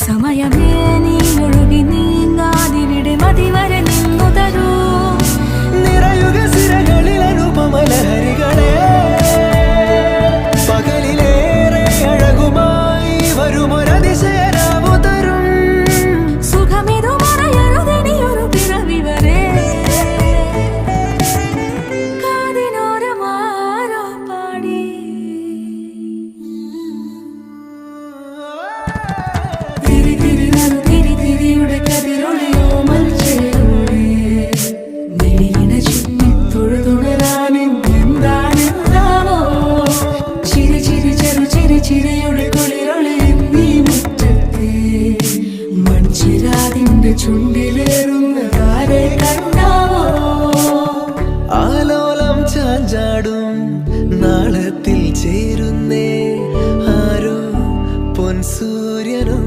സമയമേ നീ ഒഴുകി നീങ്ങാതിവിടെ മതിവരെ നിന്നു തരൂ. നിറയുക സിരകളിൽ അനുപമലഹരികളെ, പകലിലേറെ അഴകുമായി വരുമൊരതിശയരാവു തരും. സുഖമിതു മറയരുതെനിയൊരു പിറവി വരെ. കാതിനോരമാരോ പാടി തിരി തിരി നറു തിരി തിരിയുടെ കതിരൊളിയോ മൽച്ചേരോടെ മിഴിയിണ ചുറ്റി തൊഴുതുണരാനെന്താണെന്താവോ. ചിരി ചിരി ചെറു ചിരി ചിരിയുടെ കുളിരൊളി നീ മുറ്റത്തെ മൺചിരാതിന്റെ ചുണ്ടിലേറുന്നതാരെ കണ്ടാവോ. ആലോലം ചാഞ്ചാടും നാളത്തിൽ ചേരുന്നേ ആരോ പൊൻസൂര്യനും.